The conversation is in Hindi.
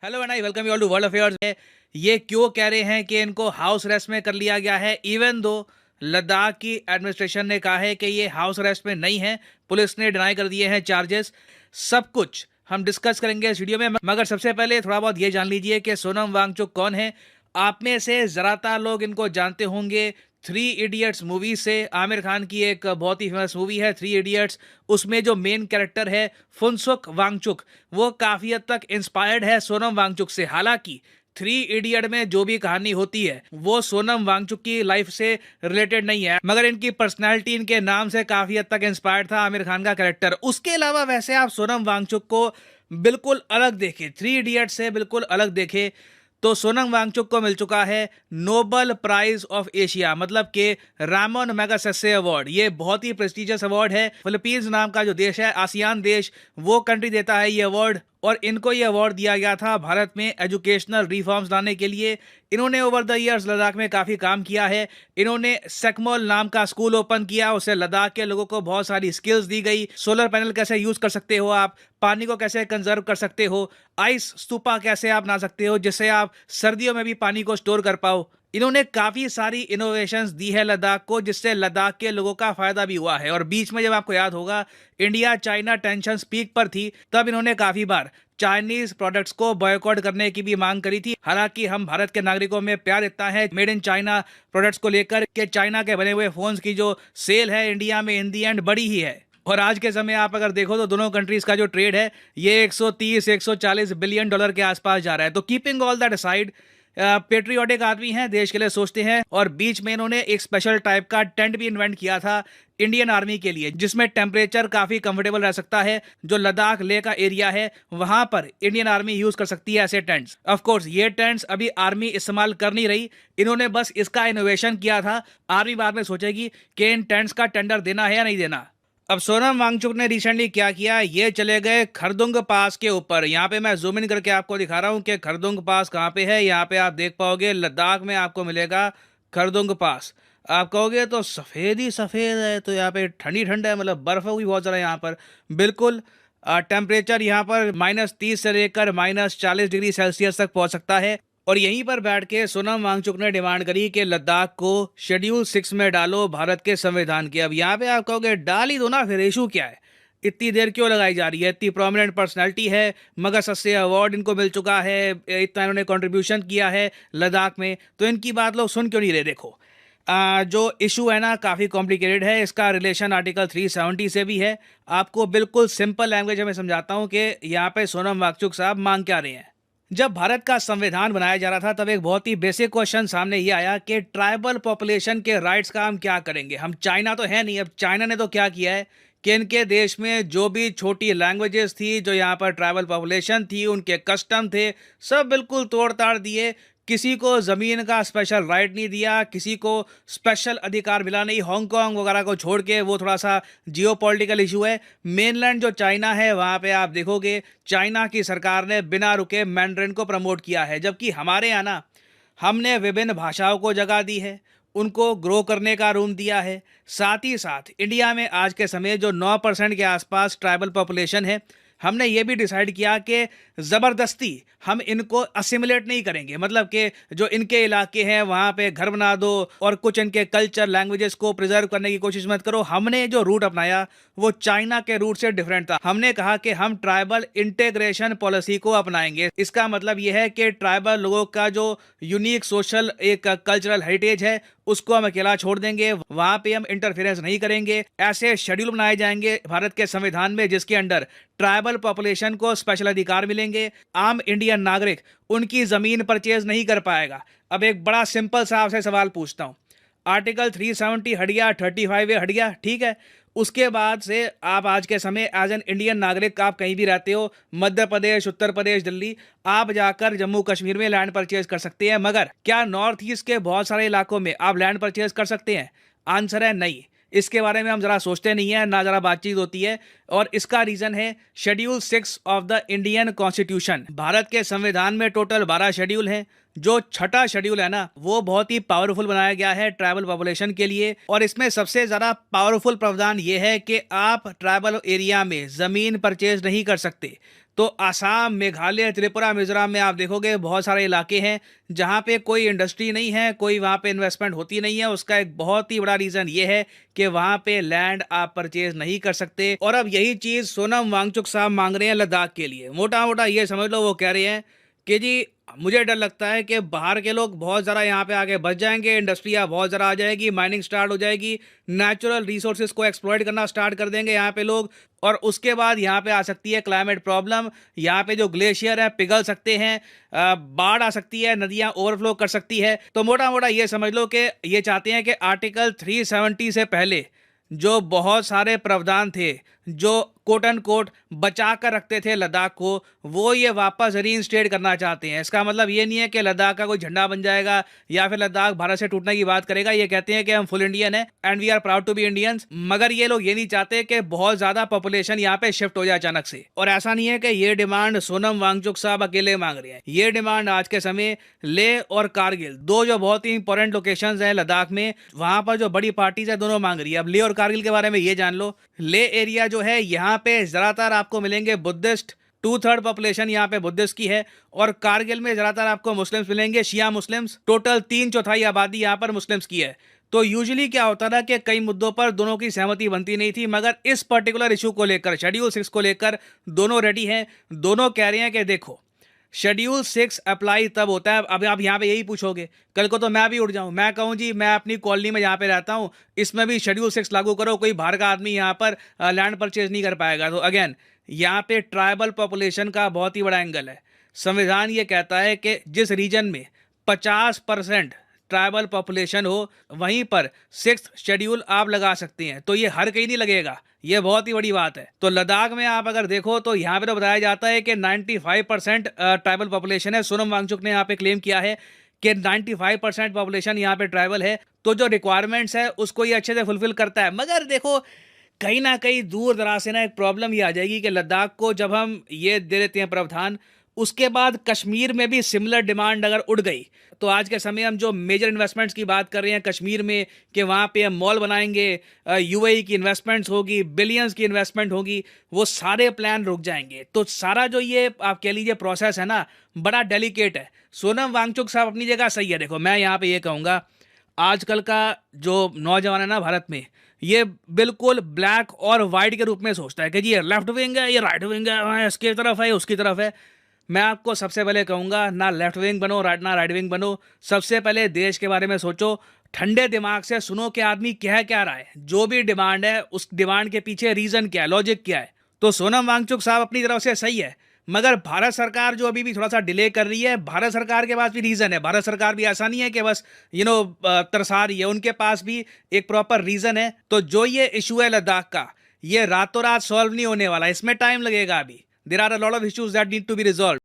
Hello and I welcome you all to world affairs. ये क्यों कह रहे हैं कि इनको हाउस अरेस्ट में कर लिया गया है, इवन दो लद्दाख की एडमिनिस्ट्रेशन ने कहा है कि ये हाउस अरेस्ट में नहीं है, पुलिस ने डिनाई कर दिए हैं चार्जेस। सब कुछ हम डिस्कस करेंगे इस वीडियो में, मगर सबसे पहले थोड़ा बहुत ये जान लीजिए कि सोनम वांगचुक कौन है। आप में से ज़्यादातर लोग इनको जानते होंगे थ्री इडियट्स मूवी से। आमिर खान की एक बहुत ही फेमस मूवी है थ्री इडियट्स। उसमें जो मेन कैरेक्टर है फुनसुक वांगचुक, वो काफ़ी हद तक इंस्पायर्ड है सोनम वांगचुक से। हालांकि थ्री इडियट में जो भी कहानी होती है वो सोनम वांगचुक की लाइफ से रिलेटेड नहीं है, मगर इनकी पर्सनालिटी, इनके नाम से काफ़ी हद तक इंस्पायर्ड था आमिर खान का कैरेक्टर। उसके अलावा वैसे आप सोनम वांगचुक को बिल्कुल अलग देखें, थ्री इडियट से बिल्कुल अलग देखें, तो सोनम वांगचुक को मिल चुका है नोबल प्राइज ऑफ एशिया, मतलब के रामन मैगसेसे अवार्ड। ये बहुत ही प्रेस्टिजियस अवार्ड है। फिलीपींस नाम का जो देश है, आसियान देश, वो कंट्री देता है ये अवार्ड। और इनको ये अवार्ड दिया गया था भारत में एजुकेशनल रिफॉर्म्स लाने के लिए। इन्होंने ओवर द ईयर्स लद्दाख में काफ़ी काम किया है। इन्होंने सेकमोल नाम का स्कूल ओपन किया, उससे लद्दाख के लोगों को बहुत सारी स्किल्स दी गई। सोलर पैनल कैसे यूज़ कर सकते हो आप, पानी को कैसे कंजर्व कर सकते हो, आइस स्तूपा कैसे आप बना सकते हो जिससे आप सर्दियों में भी पानी को स्टोर कर पाओ। इन्होंने काफ़ी सारी इनोवेशंस दी है लद्दाख को, जिससे लद्दाख के लोगों का फ़ायदा भी हुआ है। और बीच में जब आपको याद होगा इंडिया चाइना टेंशन पीक पर थी, तब इन्होंने काफ़ी बार चाइनीज प्रोडक्ट्स को बॉयकॉट करने की भी मांग करी थी। हालांकि हम भारत के नागरिकों में प्यार इतना है मेड इन चाइना प्रोडक्ट्स को लेकर कि चाइना के बने हुए फोन्स की जो सेल है इंडिया में इन दी एंड बड़ी ही है। और आज के समय आप अगर देखो तो दोनों कंट्रीज का जो ट्रेड है ये 130-140 बिलियन डॉलर के आसपास जा रहा है। तो keeping all that aside, patriotic आदमी हैं, देश के लिए सोचते हैं। और बीच में इन्होंने एक स्पेशल टाइप का टेंट भी इन्वेंट किया था इंडियन आर्मी के लिए, जिसमें टेम्परेचर काफ़ी कंफर्टेबल रह सकता है। जो लद्दाख लेह का एरिया है वहां पर इंडियन आर्मी यूज कर सकती है ऐसे टेंट्स। ऑफ कोर्स ये टेंट्स अभी आर्मी इस्तेमाल कर नहीं रही, इन्होंने बस इसका इनोवेशन किया था। आर्मी बाद में सोचेगी कि इन टेंट्स का टेंडर देना है या नहीं देना। अब सोनम वांगचुक ने रिसेंटली क्या किया, ये चले गए खरदुंग पास के ऊपर। यहाँ पे मैं जूम इन करके आपको दिखा रहा हूँ कि खरदुंग पास कहाँ पे है। यहाँ पे आप देख पाओगे लद्दाख में आपको मिलेगा खरदुंग पास। आप कहोगे तो सफ़ेद ही सफ़ेद है, तो यहाँ पे ठंडी ठंड है, मतलब बर्फ़ भी बहुत ज़्यादा यहाँ पर। बिल्कुल टेम्परेचर यहाँ पर -30 से लेकर -40 डिग्री सेल्सियस तक पहुँच सकता है। और यहीं पर बैठ के सोनम वांगचुक ने डिमांड करी कि लद्दाख को शेड्यूल 6 में डालो भारत के संविधान के। अब यहाँ पे आप कहोगे डाल ही दो ना, फिर इशू क्या है, इतनी देर क्यों लगाई जा रही है, इतनी प्रोमिनेंट पर्सनैलिटी है, मगर सस्ते अवार्ड इनको मिल चुका है, इतना इन्होंने कंट्रीब्यूशन किया है लद्दाख में, तो इनकी बात लोग सुन क्यों नहीं रहे। देखो जो इशू है ना काफ़ी कॉम्प्लिकेटेड है। इसका रिलेशन आर्टिकल 370 से भी है। आपको बिल्कुल सिंपल लैंग्वेज में समझाता हूँ कि यहाँ पे सोनम वांगचुक साहब मांग क्या रहे हैं। जब भारत का संविधान बनाया जा रहा था तब एक बहुत ही बेसिक क्वेश्चन सामने ये आया कि ट्राइबल पॉपुलेशन के राइट्स का हम क्या करेंगे। हम चाइना तो है नहीं। अब चाइना ने तो क्या किया है कि इनके देश में जो भी छोटी लैंग्वेजेस थी, जो यहाँ पर ट्राइबल पॉपुलेशन थी, उनके कस्टम थे, सब बिल्कुल तोड़ ताड़ दिए। किसी को ज़मीन का स्पेशल राइट नहीं दिया, किसी को स्पेशल अधिकार मिला नहीं। हांगकांग वगैरह को छोड़ के, वो थोड़ा सा जियो पॉलिटिकल इशू है। मेनलैंड जो चाइना है वहाँ पे आप देखोगे चाइना की सरकार ने बिना रुके मैंड्रिन को प्रमोट किया है, जबकि हमारे यहाँ ना हमने विभिन्न भाषाओं को जगह दी है, उनको ग्रो करने का रूम दिया है। साथ ही साथ इंडिया में आज के समय जो 9% के आसपास ट्राइबल पॉपुलेशन है, हमने ये भी डिसाइड किया कि ज़बरदस्ती हम इनको असिमुलेट नहीं करेंगे। मतलब कि जो इनके इलाके हैं वहाँ पे घर बना दो और कुछ इनके कल्चर लैंग्वेजेस को प्रिजर्व करने की कोशिश मत करो। हमने जो रूट अपनाया वो चाइना के रूट से डिफरेंट था। हमने कहा कि हम ट्राइबल इंटीग्रेशन पॉलिसी को अपनाएंगे। इसका मतलब ये है कि ट्राइबल लोगों का जो यूनिक सोशल एक कल्चरल हेरिटेज है उसको हम अकेला छोड़ देंगे, वहाँ पे हम इंटरफेरेंस नहीं करेंगे। ऐसे शेड्यूल बनाए जाएंगे भारत के संविधान में जिसके अंडर ट्राइबल पॉपुलेशन को स्पेशल अधिकार मिलेंगे। आम इंडियन नागरिक उनकी ज़मीन परचेज नहीं कर पाएगा। अब एक बड़ा सिंपल सा आपसे सवाल पूछता हूँ, आर्टिकल 370 हट गया, 35A हट गया, ठीक है। उसके बाद से आप आज के समय एज एन इंडियन नागरिक आप कहीं भी रहते हो, मध्य प्रदेश, उत्तर प्रदेश, दिल्ली, आप जाकर जम्मू कश्मीर में लैंड परचेज कर सकते हैं। मगर क्या नॉर्थ ईस्ट के बहुत सारे इलाकों में आप लैंड परचेज कर सकते हैं? आंसर है नहीं। इसके बारे में हम ज़रा सोचते नहीं हैं, ना ज़रा बातचीत होती है। और इसका रीज़न है schedule 6 of the Indian constitution. Bharat के संविधान में टोटल 12 शेड्यूल हैं। जो छठा शेड्यूल है ना वो बहुत ही पावरफुल बनाया गया है ट्राइबल पॉपुलेशन के लिए। और इसमें सबसे ज़्यादा पावरफुल प्रावधान ये है कि आप ट्राइबल एरिया में ज़मीन परचेज नहीं कर सकते। तो आसाम, मेघालय, त्रिपुरा, मिजोरम में आप देखोगे बहुत सारे इलाके हैं जहाँ पे कोई इंडस्ट्री नहीं है, कोई वहाँ पे इन्वेस्टमेंट होती नहीं है। उसका एक बहुत ही बड़ा रीज़न ये है कि वहाँ पे लैंड आप परचेज नहीं कर सकते। और अब यही चीज़ सोनम वांगचुक साहब मांग रहे हैं लद्दाख के लिए। मोटा मोटा ये समझ लो, वो कह रहे हैं कि जी मुझे डर लगता है कि बाहर के लोग बहुत ज़रा यहाँ पे आगे बढ़ जाएंगे, इंडस्ट्रियाँ बहुत ज़रा आ जाएगी, माइनिंग स्टार्ट हो जाएगी, नेचुरल रिसोर्सेज को एक्सप्लॉइट करना स्टार्ट कर देंगे यहाँ पे लोग। और उसके बाद यहाँ पे आ सकती है क्लाइमेट प्रॉब्लम। यहाँ पे जो ग्लेशियर है पिघल सकते हैं, बाढ़ आ सकती है, नदियाँ ओवरफ्लो कर सकती है। तो मोटा मोटा ये समझ लो कि ये चाहते हैं कि आर्टिकल 370 से पहले जो बहुत सारे प्रावधान थे जो कोट एंड कोट बचा कर रखते थे लद्दाख को, वो ये वापस रीइंस्टेट करना चाहते हैं। इसका मतलब ये नहीं है कि लद्दाख का कोई झंडा बन जाएगा या फिर लद्दाख भारत से टूटने की बात करेगा। ये कहते हैं कि हम फुल इंडियन है and we are proud to be Indians. मगर ये लोग ये नहीं चाहते कि बहुत ज्यादा पॉपुलेशन यहाँ पे शिफ्ट हो जाए अचानक से। और ऐसा नहीं है कि ये डिमांड सोनम वांगचुक साहब अकेले मांग रहे हैं। ये डिमांड आज के समय लेह और कारगिल, दो जो बहुत ही इंपॉर्टेंट लोकेशंस हैं लद्दाख में, वहां पर जो बड़ी पार्टीज है दोनों मांग रही है। अब लेह और कारगिल के बारे में ये जान लो, लेह एरिया जो है यहाँ पे ज्यादातर आपको मिलेंगे बुद्धिस्ट, 2/3 पॉपुलेशन यहाँ पे बुद्धिस्ट की है। और कारगिल में ज्यादातर आपको मुस्लिम्स मिलेंगे, शिया मुस्लिम्स, टोटल 3/4 आबादी यहाँ पर मुस्लिम्स की है। तो यूजुअली क्या होता था कि कई मुद्दों पर दोनों की सहमति बनती नहीं थी, मगर इस पर्टिकुलर इशू को लेकर, शेड्यूल 6 को लेकर दोनों रेडी हैं। दोनों कह रहे हैं कि देखो शेड्यूल 6 अप्लाई तब होता है। अब आप यहाँ पे यही पूछोगे, कल को तो मैं भी उठ जाऊँ, मैं कहूँ जी मैं अपनी कॉलोनी में यहाँ पे रहता हूँ, इसमें भी शेड्यूल 6 लागू करो, कोई बाहर का आदमी यहाँ पर लैंड परचेज नहीं कर पाएगा। तो अगेन यहाँ पे ट्राइबल पॉपुलेशन का बहुत ही बड़ा एंगल है। संविधान ये कहता है कि जिस रीजन में 50% ट्राइबल पॉपुलेशन हो, वहीं पर 6th शेड्यूल आप लगा सकते हैं। तो ये हर कहीं नहीं लगेगा, ये बहुत ही बड़ी बात है। तो लद्दाख में आप अगर देखो तो यहाँ पे तो बताया जाता है कि 95% ट्राइबल पॉपुलेशन है। सोनम वांगचुक ने यहाँ पे क्लेम किया है कि 95% पॉपुलेशन यहाँ पे ट्राइबल है। तो जो रिक्वायरमेंट्स है उसको ये अच्छे से फुलफिल करता है। मगर देखो कहीं ना कहीं दूर दराज से ना एक प्रॉब्लम ये आ जाएगी कि लद्दाख को जब हम ये दे देते हैं प्रावधान, उसके बाद कश्मीर में भी सिमिलर डिमांड अगर उड़ गई तो आज के समय हम जो मेजर इन्वेस्टमेंट्स की बात कर रहे हैं कश्मीर में कि वहाँ पे हम मॉल बनाएंगे, यूएई की इन्वेस्टमेंट्स होगी, बिलियंस की इन्वेस्टमेंट होगी, वो सारे प्लान रुक जाएंगे। तो सारा जो ये आप कह लीजिए प्रोसेस है ना, बड़ा डेलिकेट है। सोनम वांगचुक साहब अपनी जगह सही है। देखो मैं यहाँ पे ये कहूँगा, आजकल का जो नौजवान है ना भारत में, ये बिल्कुल ब्लैक और वाइट के रूप में सोचता है कि जी ये लेफ्ट विंग है, ये राइट विंग है, इसकी तरफ है, उसकी तरफ है। मैं आपको सबसे पहले कहूँगा, ना लेफ्ट विंग बनो ना राइट विंग बनो। सबसे पहले देश के बारे में सोचो, ठंडे दिमाग से सुनो कि आदमी क्या रहा है, जो भी डिमांड है उस डिमांड के पीछे रीज़न क्या है, लॉजिक क्या है। तो सोनम वांगचुक साहब अपनी तरफ से सही है, मगर भारत सरकार जो अभी भी थोड़ा सा डिले कर रही है, भारत सरकार के पास भी रीज़न है। भारत सरकार भी ऐसा नहीं है कि बस तरसा रही है, उनके पास भी एक प्रॉपर रीज़न है। तो जो ये इशू है लद्दाख का, ये रातों रात सॉल्व नहीं होने वाला, इसमें टाइम लगेगा। अभी there are a lot of issues that need to be resolve.